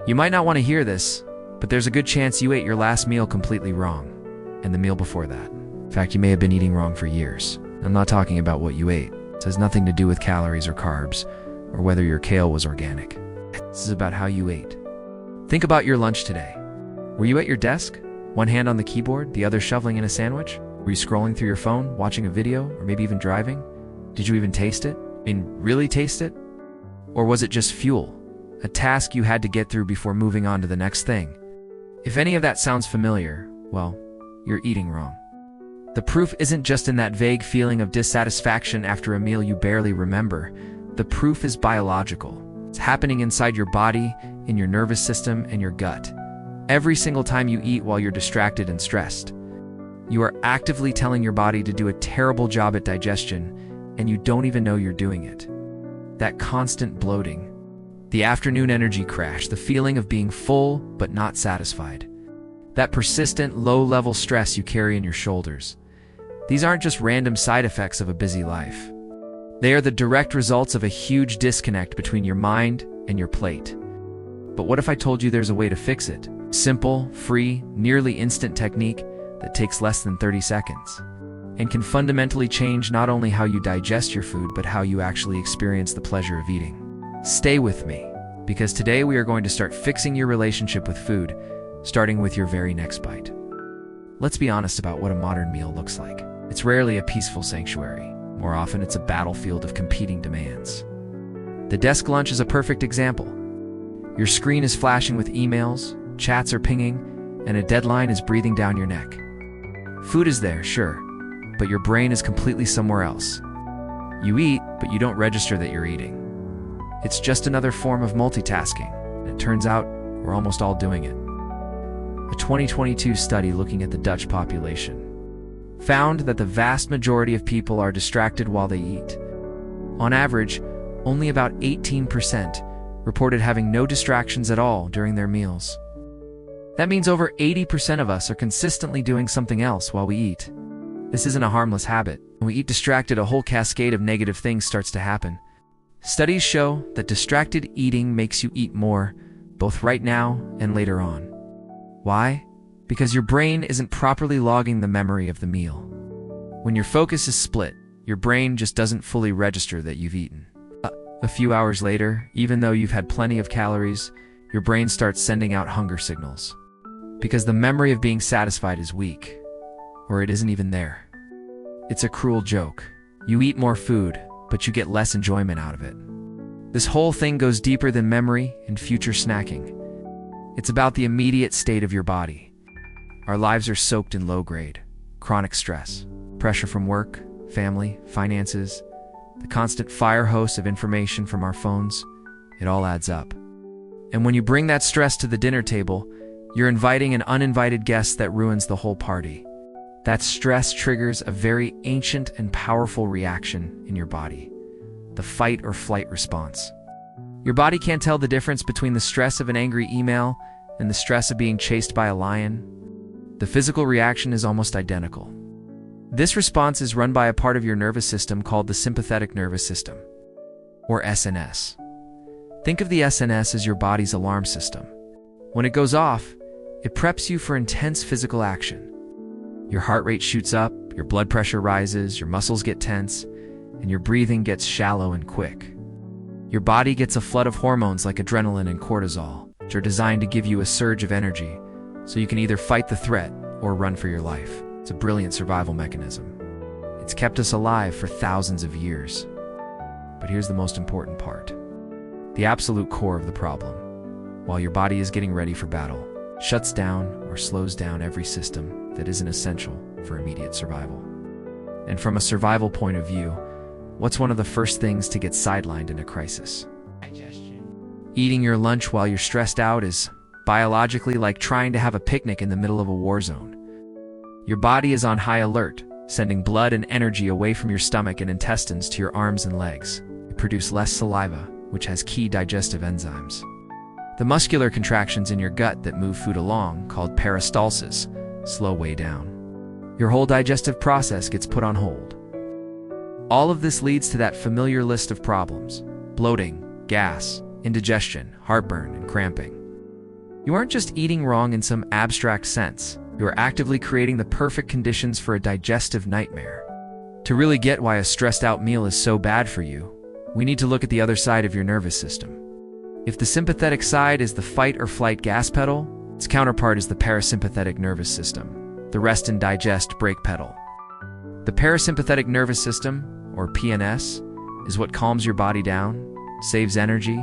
You might not want to hear this, but there's a good chance you ate your last meal completely wrong, and the meal before that. In fact, you may have been eating wrong for years. I'm not talking about what you ate. It has nothing to do with calories or carbs, or whether your kale was organic. This is about how you ate. Think about your lunch today. Were you at your desk? One hand on the keyboard, the other shoveling in a sandwich? Were you scrolling through your phone, watching a video, or maybe even driving? Did you even taste it? I mean, really taste it? Or was it just fuel? A task you had to get through before moving on to the next thing? If any of that sounds familiar, well, you're eating wrong. The proof isn't just in that vague feeling of dissatisfaction after a meal you barely remember. The proof is biological. It's happening inside your body, in your nervous system, and your gut. Every single time you eat while you're distracted and stressed, you are actively telling your body to do a terrible job at digestion, and you don't even know you're doing it. That constant bloating, the afternoon energy crash, the feeling of being full but not satisfied, that persistent low-level stress you carry in your shoulders. These aren't just random side effects of a busy life. They are the direct results of a huge disconnect between your mind and your plate. But what if I told you there's a way to fix it? Simple, free, nearly instant technique that takes less than 30 seconds and can fundamentally change not only how you digest your food, but how you actually experience the pleasure of eating. Stay with me, because today we are going to start fixing your relationship with food, starting with your very next bite. Let's be honest about what a modern meal looks like. It's rarely a peaceful sanctuary. More often, it's a battlefield of competing demands. The desk lunch is a perfect example. Your screen is flashing with emails, chats are pinging, and a deadline is breathing down your neck. Food is there, sure, but your brain is completely somewhere else. You eat, but you don't register that you're eating. It's just another form of multitasking, and it turns out we're almost all doing it. A 2022 study looking at the Dutch population found that the vast majority of people are distracted while they eat. On average, only about 18% reported having no distractions at all during their meals. That means over 80% of us are consistently doing something else while we eat. This isn't a harmless habit. When we eat distracted, a whole cascade of negative things starts to happen. Studies show that distracted eating makes you eat more, both right now and later on. Why? Because your brain isn't properly logging the memory of the meal. When your focus is split, your brain just doesn't fully register that you've eaten. A few hours later, even though you've had plenty of calories, your brain starts sending out hunger signals. Because the memory of being satisfied is weak, or it isn't even there. It's a cruel joke. You eat more food, but you get less enjoyment out of it. This whole thing goes deeper than memory and future snacking. It's about the immediate state of your body. Our lives are soaked in low-grade, chronic stress, pressure from work, family, finances, the constant fire hose of information from our phones. It all adds up. And when you bring that stress to the dinner table, you're inviting an uninvited guest that ruins the whole party. That stress triggers a very ancient and powerful reaction in your body, the fight or flight response. Your body can't tell the difference between the stress of an angry email and the stress of being chased by a lion. The physical reaction is almost identical. This response is run by a part of your nervous system called the sympathetic nervous system, or SNS. Think of the SNS as your body's alarm system. When it goes off, it preps you for intense physical action. Your heart rate shoots up, your blood pressure rises, your muscles get tense, and your breathing gets shallow and quick. Your body gets a flood of hormones like adrenaline and cortisol, which are designed to give you a surge of energy, so you can either fight the threat or run for your life. It's a brilliant survival mechanism. It's kept us alive for thousands of years. But here's the most important part. The absolute core of the problem. While your body is getting ready for battle, shuts down or slows down every system that isn't essential for immediate survival. And from a survival point of view, what's one of the first things to get sidelined in a crisis? Digestion. Eating your lunch while you're stressed out is biologically like trying to have a picnic in the middle of a war zone. Your body is on high alert, sending blood and energy away from your stomach and intestines to your arms and legs. You produce less saliva, which has key digestive enzymes. The muscular contractions in your gut that move food along, called peristalsis, slow way down. Your whole digestive process gets put on hold. All of this leads to that familiar list of problems: bloating, gas, indigestion, heartburn, and cramping. You aren't just eating wrong in some abstract sense. You are actively creating the perfect conditions for a digestive nightmare. To really get why a stressed-out meal is so bad for you, we need to look at the other side of your nervous system. If the sympathetic side is the fight or flight gas pedal, its counterpart is the parasympathetic nervous system, the rest and digest brake pedal. The parasympathetic nervous system, or PNS, is what calms your body down, saves energy,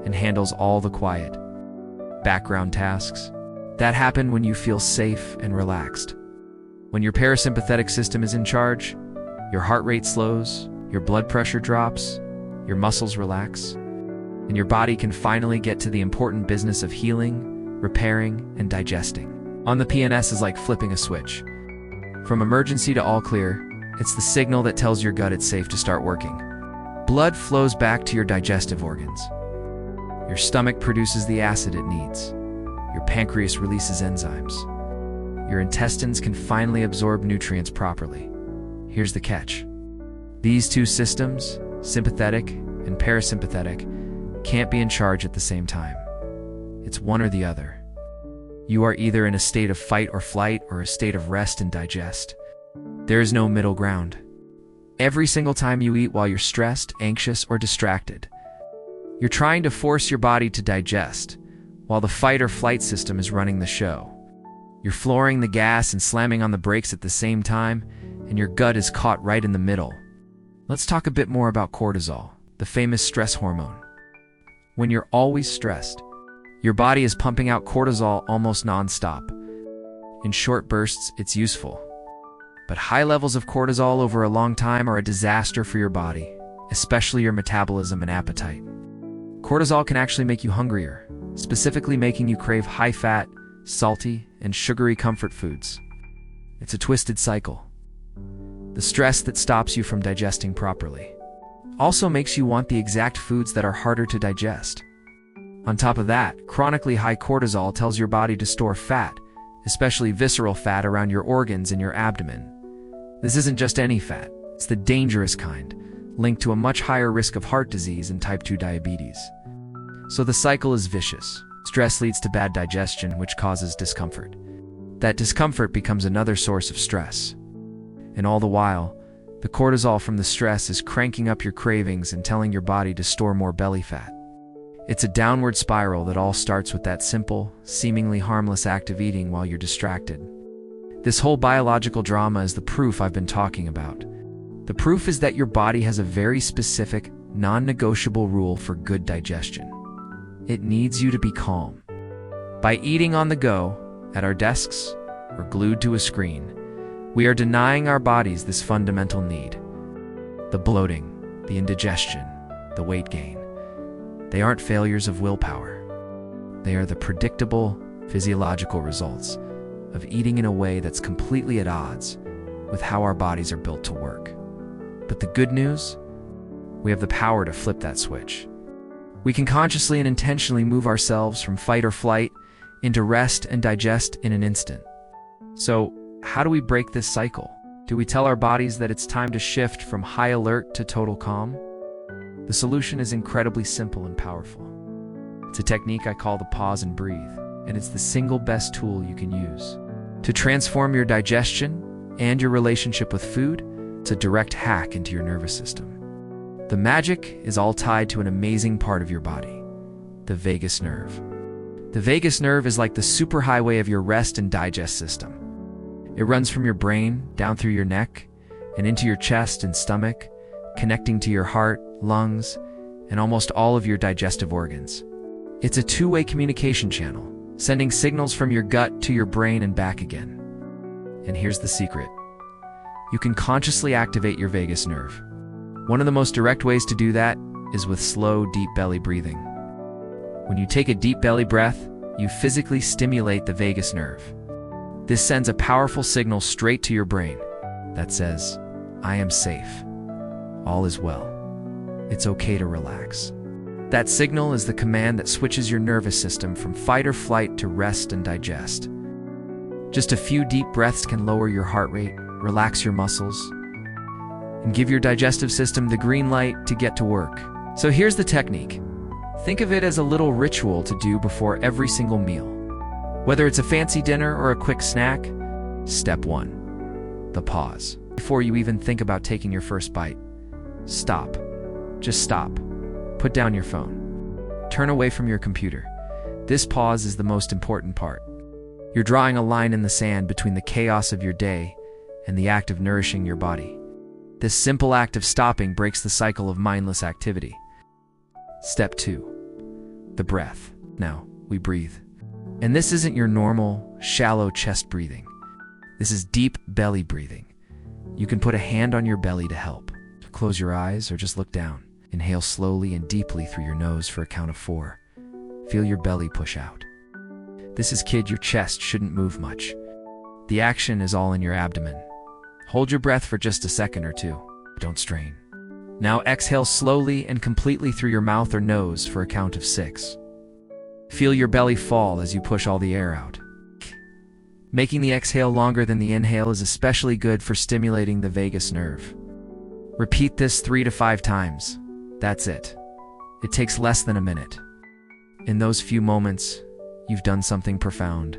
and handles all the quiet background tasks that happen when you feel safe and relaxed. When your parasympathetic system is in charge, your heart rate slows, your blood pressure drops, your muscles relax, and your body can finally get to the important business of healing, repairing, and digesting. On the PNS is like flipping a switch. From emergency to all clear, it's the signal that tells your gut it's safe to start working. Blood flows back to your digestive organs. Your stomach produces the acid it needs. Your pancreas releases enzymes. Your intestines can finally absorb nutrients properly. Here's the catch. These two systems, sympathetic and parasympathetic, can't be in charge at the same time. It's one or the other. You are either in a state of fight or flight or a state of rest and digest. There is no middle ground. Every single time you eat while you're stressed, anxious, or distracted, you're trying to force your body to digest, while the fight or flight system is running the show. You're flooring the gas and slamming on the brakes at the same time, and your gut is caught right in the middle. Let's talk a bit more about cortisol, the famous stress hormone. When you're always stressed, your body is pumping out cortisol almost non-stop. In short bursts, it's useful. But high levels of cortisol over a long time are a disaster for your body, especially your metabolism and appetite. Cortisol can actually make you hungrier, specifically making you crave high-fat, salty, and sugary comfort foods. It's a twisted cycle. The stress that stops you from digesting properly also makes you want the exact foods that are harder to digest. On top of that, chronically high cortisol tells your body to store fat, especially visceral fat around your organs and your abdomen. This isn't just any fat, it's the dangerous kind, linked to a much higher risk of heart disease and type 2 diabetes. So the cycle is vicious. Stress leads to bad digestion, which causes discomfort. That discomfort becomes another source of stress. And all the while, the cortisol from the stress is cranking up your cravings and telling your body to store more belly fat. It's a downward spiral that all starts with that simple, seemingly harmless act of eating while you're distracted. This whole biological drama is the proof I've been talking about. The proof is that your body has a very specific, non-negotiable rule for good digestion. It needs you to be calm. By eating on the go, at our desks, or glued to a screen, we are denying our bodies this fundamental need. The bloating, the indigestion, the weight gain, they aren't failures of willpower. They are the predictable, physiological results of eating in a way that's completely at odds with how our bodies are built to work. But the good news? We have the power to flip that switch. We can consciously and intentionally move ourselves from fight or flight into rest and digest in an instant. So, how do we break this cycle? Do we tell our bodies that it's time to shift from high alert to total calm? The solution is incredibly simple and powerful. It's a technique I call the pause and breathe, and it's the single best tool you can use to transform your digestion and your relationship with food. It's a direct hack into your nervous system. The magic is all tied to an amazing part of your body, the vagus nerve. The vagus nerve is like the superhighway of your rest and digest system. It runs from your brain, down through your neck, and into your chest and stomach, connecting to your heart, lungs, and almost all of your digestive organs. It's a two-way communication channel, sending signals from your gut to your brain and back again. And here's the secret. You can consciously activate your vagus nerve. One of the most direct ways to do that is with slow, deep belly breathing. When you take a deep belly breath, you physically stimulate the vagus nerve. This sends a powerful signal straight to your brain that says, "I am safe. All is well. It's okay to relax." That signal is the command that switches your nervous system from fight or flight to rest and digest. Just a few deep breaths can lower your heart rate, relax your muscles, and give your digestive system the green light to get to work. So here's the technique. Think of it as a little ritual to do before every single meal. Whether it's a fancy dinner or a quick snack, step 1, the pause. Before you even think about taking your first bite, stop. Just stop. Put down your phone. Turn away from your computer. This pause is the most important part. You're drawing a line in the sand between the chaos of your day and the act of nourishing your body. This simple act of stopping breaks the cycle of mindless activity. Step 2, the breath. Now, we breathe. And this isn't your normal, shallow chest breathing. This is deep belly breathing. You can put a hand on your belly to help. Close your eyes or just look down. Inhale slowly and deeply through your nose for a count of 4. Feel your belly push out. This is kid, your chest shouldn't move much. The action is all in your abdomen. Hold your breath for just a second or two. Don't strain. Now exhale slowly and completely through your mouth or nose for a count of 6. Feel your belly fall as you push all the air out. Making the exhale longer than the inhale is especially good for stimulating the vagus nerve. Repeat this 3 to 5 times. That's it. It takes less than a minute. In those few moments, you've done something profound.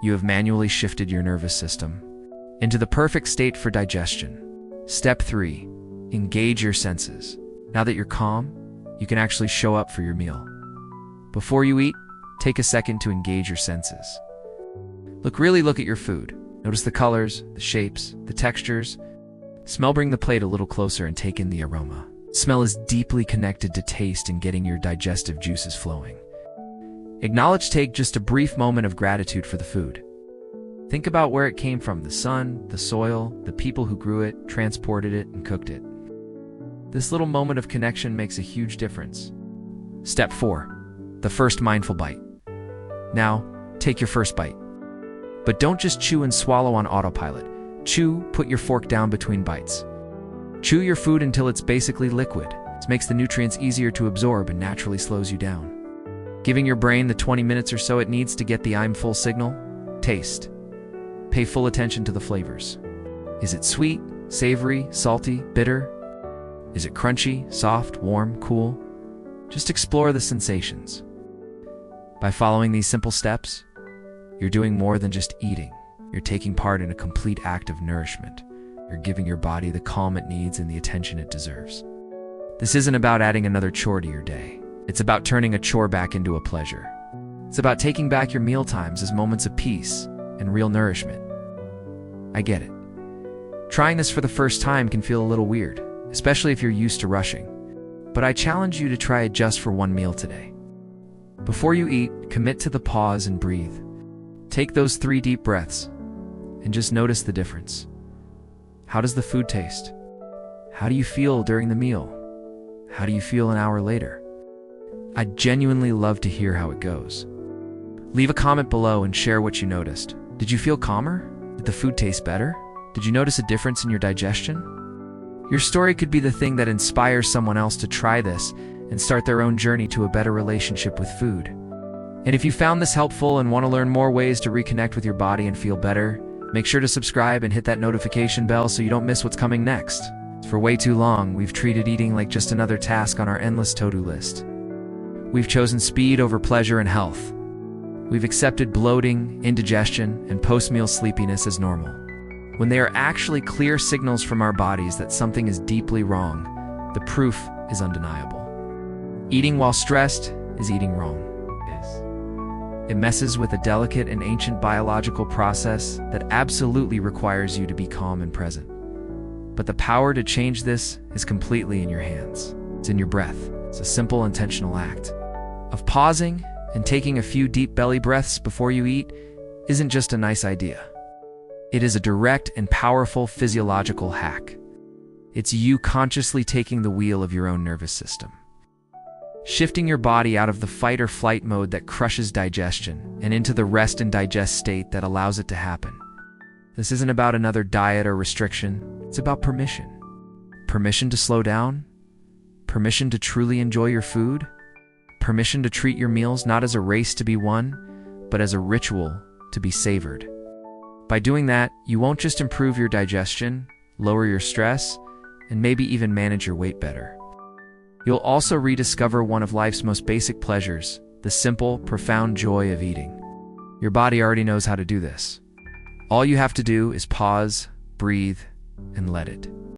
You have manually shifted your nervous system into the perfect state for digestion. Step 3, engage your senses. Now that you're calm, you can actually show up for your meal. Before you eat, take a second to engage your senses. Really look at your food. Notice the colors, the shapes, the textures. Smell, bring the plate a little closer and take in the aroma. Smell is deeply connected to taste and getting your digestive juices flowing. Acknowledge, take just a brief moment of gratitude for the food. Think about where it came from, the sun, the soil, the people who grew it, transported it, and cooked it. This little moment of connection makes a huge difference. Step 4, the first mindful bite. Now, take your first bite. But don't just chew and swallow on autopilot. Chew, put your fork down between bites. Chew your food until it's basically liquid. This makes the nutrients easier to absorb and naturally slows you down. Giving your brain the 20 minutes or so it needs to get the I'm full signal. Taste. Pay full attention to the flavors. Is it sweet, savory, salty, bitter? Is it crunchy, soft, warm, cool? Just explore the sensations. By following these simple steps, you're doing more than just eating. You're taking part in a complete act of nourishment. You're giving your body the calm it needs and the attention it deserves. This isn't about adding another chore to your day. It's about turning a chore back into a pleasure. It's about taking back your meal times as moments of peace and real nourishment. I get it. Trying this for the first time can feel a little weird, especially if you're used to rushing. But I challenge you to try it just for one meal today. Before you eat, commit to the pause and breathe. Take those 3 deep breaths and just notice the difference. How does the food taste? How do you feel during the meal? How do you feel an hour later? I'd genuinely love to hear how it goes. Leave a comment below and share what you noticed. Did you feel calmer? Did the food taste better? Did you notice a difference in your digestion? Your story could be the thing that inspires someone else to try this and start their own journey to a better relationship with food. And if you found this helpful and want to learn more ways to reconnect with your body and feel better, make sure to subscribe and hit that notification bell so you don't miss what's coming next. For way too long, we've treated eating like just another task on our endless to-do list. We've chosen speed over pleasure and health. We've accepted bloating, indigestion, and post-meal sleepiness as normal, when they are actually clear signals from our bodies that something is deeply wrong. The proof is undeniable. Eating while stressed is eating wrong. It messes with a delicate and ancient biological process that absolutely requires you to be calm and present. But the power to change this is completely in your hands. It's in your breath. It's a simple, intentional act of pausing and taking a few deep belly breaths before you eat isn't just a nice idea. It is a direct and powerful physiological hack. It's you consciously taking the wheel of your own nervous system, shifting your body out of the fight or flight mode that crushes digestion and into the rest and digest state that allows it to happen. This isn't about another diet or restriction. It's about permission. Permission to slow down. Permission to truly enjoy your food. Permission to treat your meals not as a race to be won, but as a ritual to be savored. By doing that, you won't just improve your digestion, lower your stress, and maybe even manage your weight better. You'll also rediscover one of life's most basic pleasures, the simple, profound joy of eating. Your body already knows how to do this. All you have to do is pause, breathe, and let it.